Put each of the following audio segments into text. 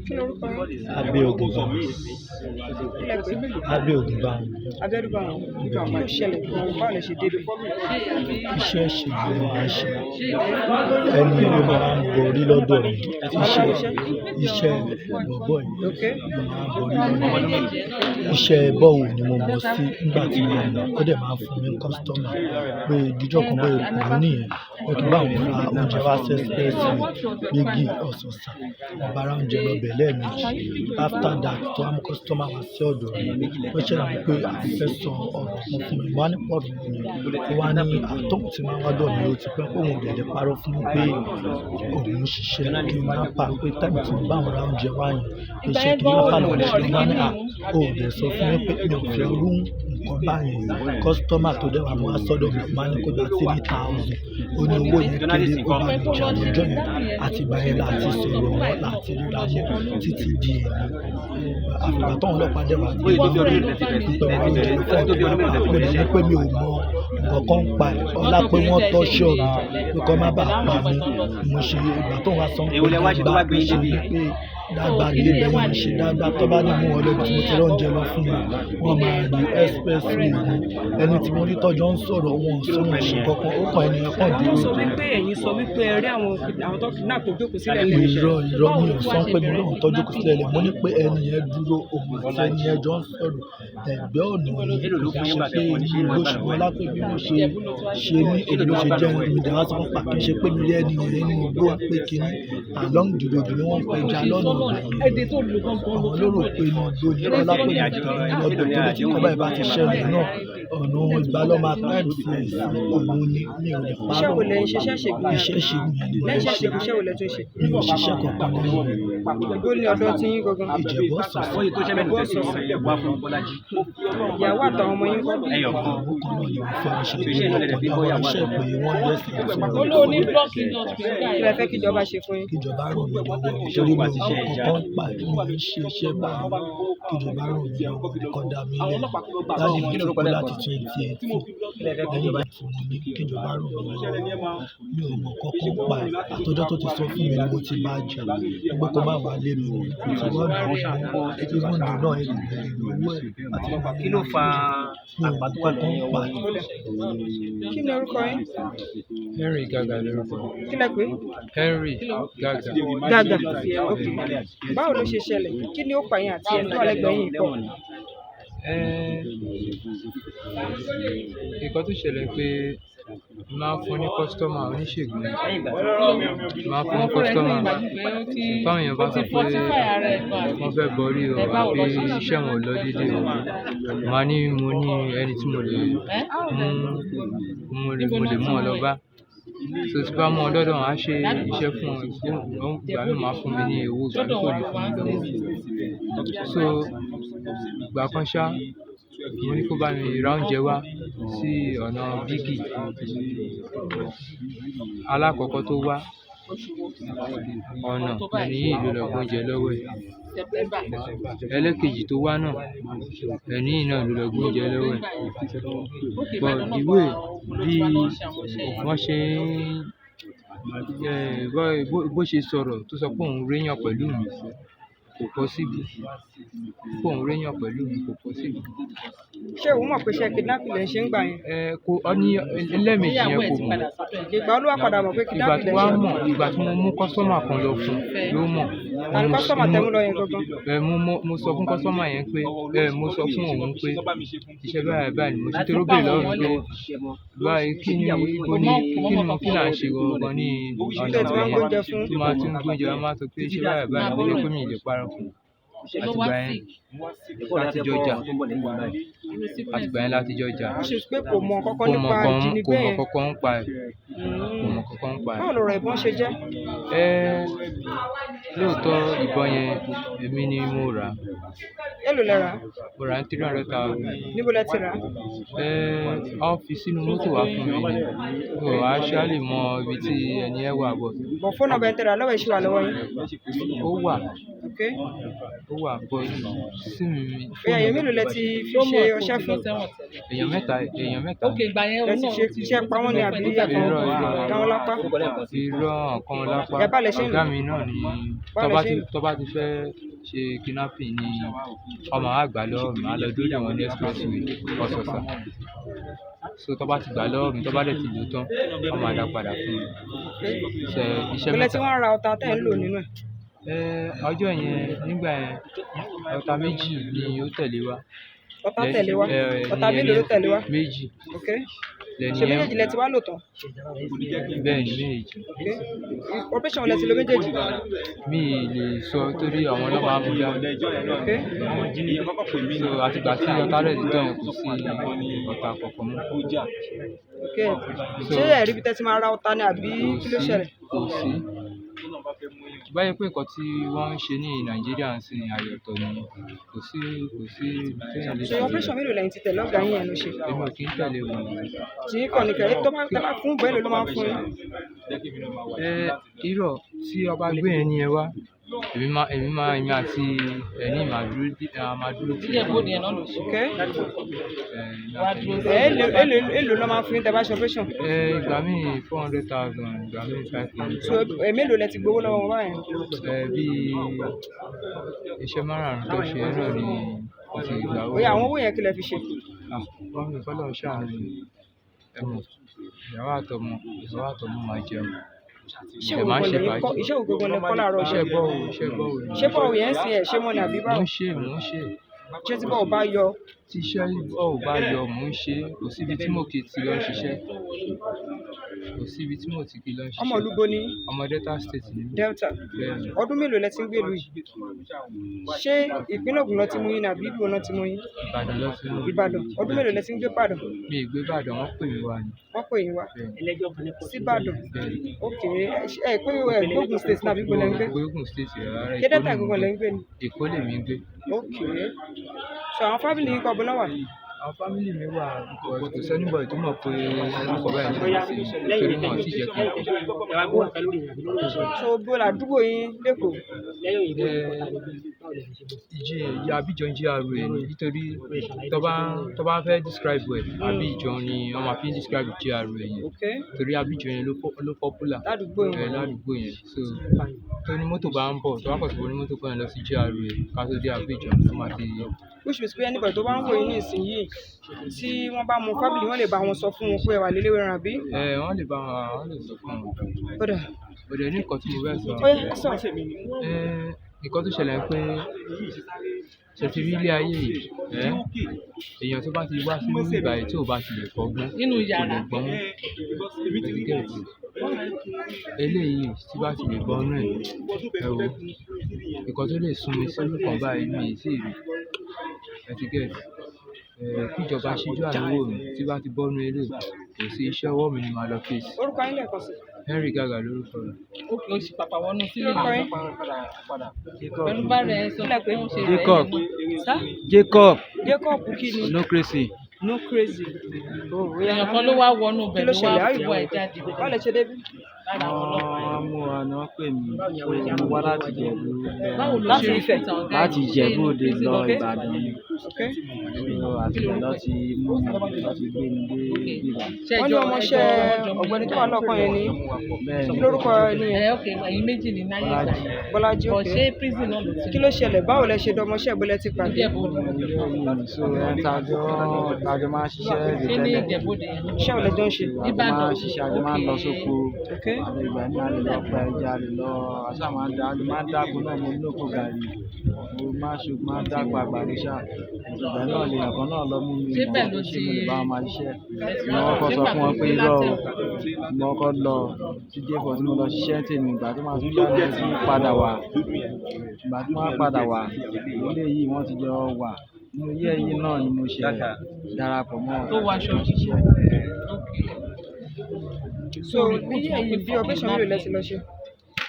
Kí lorúkọ yín? Abíọ́dún Báwọn. Kí lẹ pè é? Abíọ́dún Báwọn. Abíọ́dún Báwọn. Kí ló ṣẹlẹ̀ gan-an? Báwo lẹ ṣe débẹ̀? Iṣẹ́ ìṣègùn ló máa ń ṣe. Ẹni ló máa ń borí lọ́dọ̀ mi. Iṣẹ́ bọ̀bọ́ yìí Okay. ló máa ń borí lọ́dọ̀ mi. Iṣẹ́ bọ́ọ̀wù ni mo mọ̀ sí nígbà tí mo mọ̀. Ó dẹ̀ máa ń fún mi kọ́sítọ́mà pé ìdíjọ́ kan bẹ́ẹ̀ kò ní nìyẹn. Wọ́n kì í bá àwọn ra oúnjẹ wá sí ẹ́sípẹ́sì méjì ọ̀sọ̀ọ̀sà. Wọ́n bá ra oúnjẹ lọ bẹ̀ lẹ́ẹ̀mejì. After that, tó wá mú kọ́sítọ́mà wá sí ọ̀dọ̀ mi. Wọ́n ṣẹ̀rọ mi pé a fẹ́ sọ ọ̀rọ̀ kan fún mi. Mo wá ní pọ̀rọ̀ mi. Ó wá ní àtọ́kùn tí máa ń wá dọ̀ mí. Ó ti pẹ́ pé òun ò dẹ̀ parọ́ fún mi pé òun ń ṣiṣẹ́ kí n má pa pé táìmù tí mo bá wọn ra oúnjẹ wá yẹn. Iṣẹ́ kí n má pa lọ́wọ́ ṣe wá ní ò dẹ̀ sọ fún mi pé mi ò fẹ́ rú nǹkan báyìí. Kọ́sítọ́mà tó dẹ̀ wá mú wá sọ́dọ̀ mi máa ní kó gba 3,000. Ó ní owó yẹn kéré kó bá mi jà lọ́jọ́ yẹn. Àti ìgbà yẹn láti sọ̀rọ̀ wọn láti ríra mọ́ títí di èmi. Àfìgbà táwọn ọlọ́pàá dẹ̀ wá gbé mi pípẹ́ mo oúnjẹ lọ fún ọ̀dọ̀ wa. Mo lè ní pé mi ò mọ nǹkan kan pa ẹ̀. Ọlá pé wọ́n tọ́ṣọ̀ mi pé kó má bàa pa mí. Mo ṣe ìgbà tó wá sọ pé dàgbà pé ṣe ní pé dàgbà ilé bẹ́ẹ̀ ń ṣe dàgbà tó bá ní mú ọ lọ́bi tí mo ti rán oúnjẹ lọ fún mi. Wọ́n máa rí expressway ni. Ẹni tí mo rí tọ́jọ́ ń sọ̀rọ̀ wọn ò sọ wọn ṣe kankan. Ó kàn ẹni ẹ̀kọ́ dé. Sọ wípé ẹ̀yin sọ wípé ẹ rí àwọn tó kidnap tó jókòó sílẹ̀ lẹ́yìn. Irọ́ mi ò sọ pé mi lóhùn tọ́jú kò sílẹ̀ lẹ̀. Mo ní pé ẹni yẹn dúró òun àti ẹni yẹn jọ ń sọ̀rọ̀. Ẹgbẹ́ ọ̀nà ni kò ṣe pé inú ló ṣùgbọ́n lápẹ́ bí mo ṣe ní èdè ló ṣe jẹ́ mi dẹ̀ wá sọ fún pàkí ṣe pé mi rí ẹni yẹn nínú igbó pé kíní along the road ni wọ́n ń pẹja lọ́nà ọ̀gbìn. Àwọn olóró pé inú igbó ni ọlápẹ́ mi tẹ̀lé lọ́dọ̀ tó lè ti kọ́ báyìí bá ti ṣẹlẹ̀ náà ọ̀nà ìgbàlọ́mà táìmù sí ẹ̀sìn òun ni mi ò lè parọ́. Iṣẹ́ wo lẹ ń ṣe? Iṣẹ́ ṣègùn. Iṣẹ́ ṣègùn yẹn ni mo Lẹ́yìn ṣe. iṣẹ́ ṣègùn, iṣẹ́ wo lẹ tún ṣe? Mi ò ṣiṣẹ́ kankan lẹ́yìn. Ibo ni ọ̀dọ̀ tí yín gangan? Ìjẹ̀bú Ọ̀sán. Ìjẹ̀bú Ọ̀sán. Ìyàwó àtàwọn ọmọ yín kọ́? Àwọn kan náà ni wọ́n fẹ́ ṣe bí wọ́n kọ́ àwọn iṣẹ́ pé wọ́n lẹ́sìn fún wọn. Kí lẹ fẹ́ kíjọba ṣe fún yín? Kíjọba ràn mí lọ́wọ́ nítorí mo mọ kọ̀ọ̀kan pa mi ò ń ṣe iṣẹ́ báyìí. Kíjọba ràn mí lọ́wọ́ kọ́ dá mi lẹ́nu. Dáàdi mi ti kú láti 2018. Lẹ́yìn ìgbà tí mo ní kíjọba ràn mí lọ́wọ́. Mi ò mọ kọ̀ọ̀kan pa ẹ̀. Àtọ́jọ́ tó ti sọ fún mi ni mo ti bá jà. Gbogbo kó má wà lé mi wò. Kò tí wọ́n dùn mí. Even though náà ẹ̀rì bẹ̀rẹ̀ lówó ẹ̀. Àti Kí ló fa mi ò mọ kọ̀ọ̀kan pa ẹ̀. Kí ni orúkọ yín? Henry Gaga lórúkọ. Kí lẹ pè é? Henry Gaga. Gàgà. Ok. Báwo ló ṣe ṣẹlẹ̀? Kí ni ó pa yín àti ẹni tó wà lẹ́gbẹ̀ẹ́ yín pọ̀? Nǹkan tó ṣẹlẹ̀ pé máa ń fún ní kọ́sítọ́mà oníṣègùn máa ń fún ní kọ́sítọ́mà táwọn èèyàn bá sọ pé wọ́n fẹ́ borí o àbí iṣẹ́ wọn ò lọ dédé o màá ní mo ní ẹni tí mo lè mú ọ lọ bá so tí bá mú ọ lọ́dọ̀ wọn á ṣe iṣẹ́ fún ọ ìgbà mi máa fún mi ní owó ìgbà mi kò lè fún mi lọ́wọ́ so ìgbà kan ṣá mo ní kó bá mi ra oúnjẹ wá sí ọ̀nà bígì alákọ̀ọ́kọ́ tó wá ọ̀nà ẹni yìí ló lọ gbóúnjẹ lọ́wọ́ ẹ̀ ẹlẹ́kejì tó wá náà ẹni yìí náà ló lọ gbóúnjẹ lọ́wọ́ ẹ̀ but the way bí wọ́n ṣe bó ṣe sọ̀rọ̀ tó sọ pé òun réyàn pẹ̀lú mi kò possible pé òun réyàn pẹ̀lú mi kò possible. Ṣé òun mọ̀ pé iṣẹ́ kidnapping lẹ ń ṣe ń gbà yẹn? Kò ọ ní ẹlẹ́mejì yẹn kò mọ̀ Ìgbà wo ló wá padà mọ̀ pé ìgbà kidnapping tí lẹ ń wàá ṣe? mọ̀ ìgbà tí mo mú kọ́sọ́mà kan lọ fún ló mọ̀. Ta ni kọ́sítọ́mà tẹ́ mú lọ yẹn gangan? Mo sọ fún kọ́sọ́mà yẹn pé mo sọ fún òun pé iṣẹ́ báyìí báyìí ni mo ṣe tẹ́lẹ̀ bẹ́ẹ̀ lọ́rùn pé báyìí kí ni ibo ni kí là ń ṣe gangan ní ọ̀nà Tẹ́ tí wọ́n ń gbóúnjẹ fún? tó máa tún gbóúnjẹ wá máa sọ pé iṣẹ́ báyìí báyìí mo lè pé mi ì lè parọ́ fún àtìgbà yẹn látijọ́ jà àtìgbà yẹn látijọ́ jà Ṣé pé kò mọ̀ kọ́kọ́ kò nípa mọ̀ ìjínigbé yẹn? kọ́kọ́ ń pa ẹ̀ kò mọ̀ kọ́kọ́ ń pa ẹ̀. Báwo lọ̀rọ̀ ìbọn ṣe jẹ́? Lóòótọ́ ìbọn yẹn èmi ni mo rà á Èló lẹ rà á? mo rà ní 300,000. Níbo lẹ ti rà á? Wọ́n fi sínú mọ́tò wá fún mi ni. Mi ò actually mọ ibi tí ẹni yẹn wà but Bọ̀ fóònù ọbẹ̀ tẹ rà lọ́wọ́ ẹ̀ ṣì wà lọ́wọ́ yín. ó wà Ok. but sim mi Bóyá èèyàn mélòó lẹ ti fi ṣe ọṣẹ́ fún? èèyàn mẹ́ta. Lẹ ti ṣe iṣẹ́ pa wọ́n ní àbí ẹ̀kan káwọn lápá? Irọ́ ọ̀kan lápá. Ẹ bá lẹ ṣe ń Ọ̀gá lò. mi náà ni Báwo lẹ ṣe ń lò? tó bá ti fẹ́ ṣe kidnapping ni ọmọ àgbà lọ́wọ́ mi, màá lọ dúró dè wọ́n ní expressway Ọ̀sọ̀sà. So tó bá ti gbà lọ́wọ́ mi, tó bá dẹ̀ ti lò tán, wọ́n máa dá padà fún mi. Iṣẹ́ Bọ́lẹ̀ tí mẹ́ta. wọ́n ra ọta tẹ̀ ń lò nínú ẹ̀. Ọjọ́ yẹn nígbà yẹn ọta méjì ni ó tẹ̀lé wa. Ọta tẹ̀lé wa. Ọta mélòó ló tẹ̀lé wa? Méjì. Ok. Lẹ́ni Ṣé yẹn méjèèjì lẹ ti wá lò tán? bẹ́ẹ̀ ni méjì. Ok. Operation lẹ ti lo méjèèjì. Mi ì lè sọ torí àwọn ọlọ́pàá á mú dání. Ok. So àtìgbà tí ọta rẹ̀ ti tán yẹn kò sí ọta kankan mọ́. Ok. Ṣé ẹ̀rí bí tẹ́ ti máa ra ọta ni àbí kí ló ṣẹlẹ̀? Kò sí. Báyìí pé nǹkan tí wọ́n ń ṣe ní Nàìjíríà ń sìn ayọ̀ ọ̀tọ̀ ni kò sí téèyàn lè Ṣé operation mélòó lẹ́yìn ti tẹ̀lé ọ̀gá yín yẹn ló ṣe? Èmi ò kí ń tẹ̀lé wọn. Tí yín kàn ní kẹ̀rẹ́ tó bá fún bẹ́ẹ̀ ló máa ń fún yín. Irọ́ tí ọba gbé ẹni yẹn wá èmi àti ẹni máa dúró tì í. Ok. Èló ló máa ń fún yín tẹ́ bá ṣe operation? Ìgbà míì 400,000, ìgbà míì 500. So mélòó lẹ ti gbowó lọ́wọ́ wọn báyẹn? Bí iṣẹ́ márùn-ún tó ṣe náà ni mo ti gbà owó. Bóyá àwọn owó yẹn kí lẹ fi ṣe? Wọ́n mi kọ́ lọ́ọ́ ṣàánú mi. Ìyàwó àtọmọ máa jẹun. Iṣẹ́ wo gbogbo lẹ kọ́ láàárọ̀ Iṣẹ́ yìí? bọ́ọ̀lù ni. Ṣé bọ́ọ̀ yẹn ń sin ẹ̀ ṣé mọ́ ni àbí báwo? Mò ń ṣe. Ṣé tí bọ́ọ̀ bá yọ? Tí iṣẹ́ bọ́ọ̀lù bá yọ, mò ń ṣe. Kò síbi tí mo kì í ti lọ ṣiṣẹ́. Ọmọ olúbo ni Ọmọ Delta State ni mí. Delta. Bẹ́ẹ̀ni. Ọdún mélòó lẹ ti ń gbé ìlú yìí? Ṣé ìpínlẹ̀ Ògùn lọ ti mú yín ni àbí ìlú náà ti mú yín? Ìbàdàn lọ sí inú. Ìbàdàn. Ọdún mélòó lẹ ti ń gbé Ìbàdàn? Mi ì gbé Ìbàdàn, wọ́n pè mí wá ni. Wọ́n pè yín wá sí Ìbàdàn. Bẹ́ẹ̀ni. Ok. Ẹ pé Ògùn state náà àbí gbọ́dọ̀ ń gbé? Ògùn State rárá. Ṣé Delta gbogbo lẹ ń gbé ni? Èkó lèmi ń gbé. Ok. So àwọn fámìlì yín kọ́ bọ́lá wà? Àwọn fámìlì mi wà because kò sẹ́nìbọ̀dì tó mọ̀ pé orúkọ báyìí ṣẹlẹ̀ sí mi torí wọn ò tí ì jẹ́ kí n kọ́. So bó làdúgbò yín lẹ́kọ̀ọ́? Abidjan GRA ni nítorí tó bá fẹ́ describe ẹ̀ Abidjan ni wọ́n máa fi ń describe GRA yẹn Ok. torí Abidjan yẹn ló popular Ládùúgbò yín. ládùúgbò yẹn. So tó ní mọ́tò bá ń bọ̀ tó bá kọ̀ sí ní mọ́tò kan lọ sí GRA ká tó dé Abidjan tó máa ti. Which means pé anybody tó bá ń wò yín ní ìsinyìí tí wọ́n bá mú fámìlì wọn lè bá wọn sọ fún wọn pé ẹ wà lélẹ́wẹ̀ẹ́ ràn bí? Wọ́n lè sọ fún wọn. Kódà. Ó dẹ̀ ní nǹkan tí mo fẹ́ sọ. Ó yẹ sọ. Nǹkan tó ṣẹlẹ̀ ń pé ṣe ti rí ilé ayé yìí èèyàn tó bá ti wá sí ìgbà yìí tí ò bá ti lè kọ́gbọ́n nínú yàrá kò lè gbọ́n eléyìí tí bá ti lè gbọ́n náà ẹ wo nǹkan tó lè sún mi sínú kan báyìí mi ì tí ì rí ẹtíkẹ́ẹ̀tì kíjọba ṣíjú àánú wò mí tí bá ti bọ́nú eré kò sí iṣẹ́ ọwọ́ mi ni màá lọ fèsì. Orúkọ yín lẹ́ẹ̀kan sí. Henry Gaga lórúkọ rẹ̀. ó sì pàpà wọnú sílé Orúkọ yín. pẹ̀lú bá rẹ̀ sọ pé ó ṣe rẹ̀ Jacob. Sá. Jacob Jacob kí ni? no crazy. No crazy. èèyàn kan ló wá wọnú Kí bẹ̀ ló ló wá ṣẹlẹ̀? fún ẹ̀ jáde Báwo lẹ ṣe débi? lára àwọn ọlọ́pàá. Mú àná pè mí mo wá láti Ìjẹ̀bú báwo ló Láti ṣe rí Ifẹ̀? fìtàn ọ̀gá láti yìí? Ìjẹ̀bú Òde lọ Okay. Ìbàdàn ni Ok. àti lọ ti mú mi lọ ti gbé mi dé bíbá. Wọ́n ní ọmọọṣẹ́ ọ̀gbẹ́ni tó wà lọ́kàn yẹn ni. Bẹ́ẹ̀ Kí ni lórúkọ ẹni yẹn? ok ẹ̀yin méjì ní náyé ìgbà Bọ́lájí. yẹn. Bọ́lájí. bọ̀ Ok. ṣé prison náà ló ti Kí ló ṣẹlẹ̀? Báwo lẹ ṣe dọmọṣẹ́ ìbólẹ ti pàdé? Ìjẹ̀bú-Òde ilé yìí ni so ẹni tájọ máa ń ṣiṣẹ́ rẹ̀ ṣé ní tẹ́lẹ̀. Ìjẹ̀bú-Òde yẹn. Iṣẹ́ ò lẹ jọ ń ṣe. Àjọ máa ń ṣiṣẹ́ àjọ máa ń lọ sóko. Ok. Àwọn ìgbà ní a lè lọ pa ẹja a lè lọ aṣá máa ń dáko náà mo lóko gàrí mo máa ń dáko àgbàdo ṣá ìgbà náà lè yàn kan náà lọ mú mi Ṣé mọ̀ bẹ́ẹ̀ ló ṣé ti- mo lè bá wọn máa ṣiṣẹ́ mo kọ́kọ́ sọ fún wọn pé irọ́ o mo kọ́kọ́ lọ sí jẹ́fọ̀ tí mo lọ ṣiṣẹ́ tèmi ìgbà tó máa tún yá mi tún padà wá ìgbà tí wọ́n padà wá ilé yìí wọ́n ti jọ wà nínú ilé yìí náà ni mo ṣe darapọ̀ mọ́ tó wọ aṣọ òṣìṣẹ́. So bí ẹ̀yin bí operation mélòó lẹ ti lọ ṣe?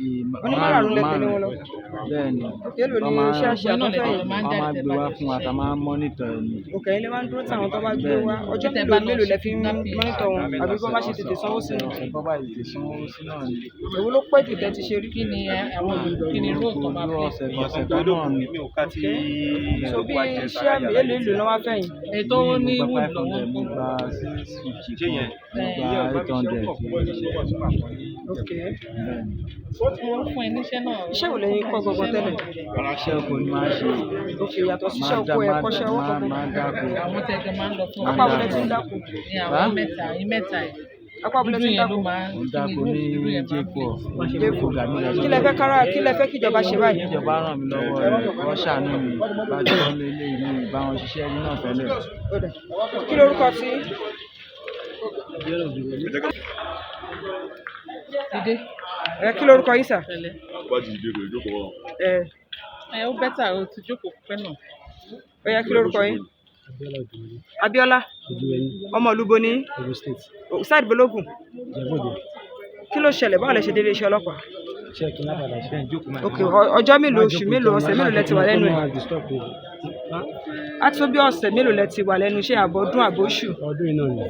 Wọ́n ní márùn-ún lẹ tẹ̀lé wọn lọ. bẹ́ẹ̀ ni Òkè èlò ni iṣẹ́ àṣẹ àtọ́fẹ́ yìí. wọ́n máa gbé wá fún wa tá a máa mọ́nítọ̀ ẹ̀ ni. Òkè ilé máa ń dúró táwọn tó bá gbé wá. Ọjọ́ mélòó lẹ fi ń mọ́nítọ̀ wọn àbí bọ́ bá ṣe tètè sanwó sí ni. ọ̀sẹ̀ bọ́ báyìí tètè sanwó sí náà ni. Èwo ló pẹ́ jù tẹ́ ti ṣe rí? Kí ni àwọn kí ni róò tó máa irú fi? ọ̀sẹ̀ kan náà ni. So bí iṣẹ́ àmì èlò ló wá fẹ́ yìí. Ètò ó ní Mo wood gba lọ́wọ́ 500, mo gba 650 kan, mo gba 800. Òkè. fún ẹ níṣẹ́ náà. Iṣẹ́ wo lẹ́yìn kọ́ gbọ̀ngàn tẹ́lẹ̀? Iṣẹ́ oko ni máa ń ṣe. Òkè yàtọ̀ sí iṣẹ́ oko ẹ̀ kọ́ṣẹ́ ọwọ́ kankan. máa dáko. Àwọn tẹ̀jọ́ máa ń lọ fún Apá abúlé ti ń dáko. ní àwọn mẹ́ta yín mẹ́ta ẹ̀. Apá abúlé Dúdú ti ń yẹn ló dáko. máa Mo dáko ní J4. Kí lẹ fẹ́ kára kí lẹ fẹ́ kíjọba ṣe báyìí? Ìjọba ràn mí lọ́wọ́ wọ́n ṣàánú mi bá jọ lé ilé ìlú bá wọn ṣiṣẹ́ ní náà tẹ́lẹ̀. Ó dà. Kí lorúkọ tí? Dìde Kí lorúkọ yìí sà? pẹ̀lẹ́. Ẹ Ó bẹ́tà o ti jókòó pẹ́ náà. ó yá kí lorúkọ yín? Abíọ́lá. Ọmọ ìlú bo ní? Saheed Balogun. Kí ló ṣẹlẹ̀ báwo lẹ ṣe délé iṣẹ́ ọlọ́pàá? Òkè ọjọ́ mélòó oṣù mélòó ọ̀sẹ̀ mélòó lẹ ti wà lẹ́nu ẹ̀? Á tó bí ọ̀sẹ̀ mélòó lẹ ti wà lẹ́nu iṣẹ́ àbọ̀dún àbóṣù? ọdún iná ni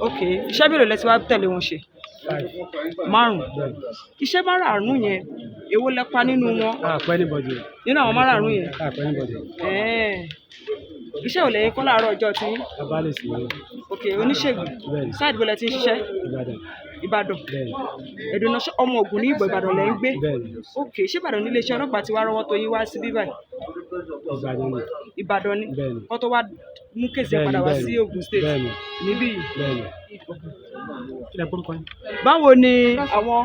Òkè iṣẹ́ mélòó lẹ ti wá tẹ̀lé wọn ṣe? 5. Iṣẹ́ márààrún yẹn èwo lẹ pa nínú wọn? àpẹ níbọdì Nínú àwọn márààrún yẹn? àpẹ níbọdì Iṣẹ́ ò lẹ́yìn kọ́ láàárọ̀ ọjọ́ tí? abálẹ̀ sí i Òkè oníṣègùn. Bẹ́ẹ̀ni. Saheed bó lẹ ti ń ṣiṣẹ́? Ìbàdàn Ìbàdàn. bẹ́ẹ̀ni Ẹ̀dùn náà ọmọ Ògùn ní Ìgbò Ìbàdàn lẹ́ ń gbé? bẹ́ẹ̀ni Òkè ṣé Ìbàdàn nílé iṣẹ́ ọlọ́pàá ti wá rọ́wọ́ tó yín wá sí bíbáyìí? Ìbàdàn ni Ìbàdàn ni bẹ́ẹ̀ni kó tó wá mú kéèsì ẹ̀ padà wá sí Ògùn state bẹ́ẹ̀ni níbí yìí. bẹ́ẹ̀ni. Báwo ni àwọn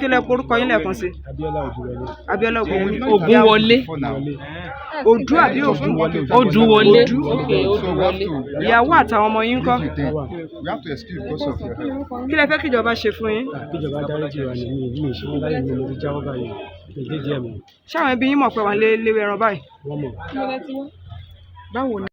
kí lẹ porúkọ yín lẹ́ẹ̀kan sí? Abíọ́lá Òdùwọlé Abíọ́lá Ògúnwọlé. Ògúnwọlé. Òdú àbí Ògúnwọlé? Odùwọlé. Òdú. Òkè Odùwọlé. Ìyàwó àtàwọn ọmọ yín ńkọ́? wà Kí lẹ fẹ́ kíjọba ṣe fún yín? kíjọba dáríjì wà ní mi ìṣẹ́ láyé mi mo ti jáwọ́ báyìí ìdíje mi Ṣáwọn ẹbí yín mọ̀ pé wà léwé ẹran báyìí? wọ́n mọ̀. Báwo ni?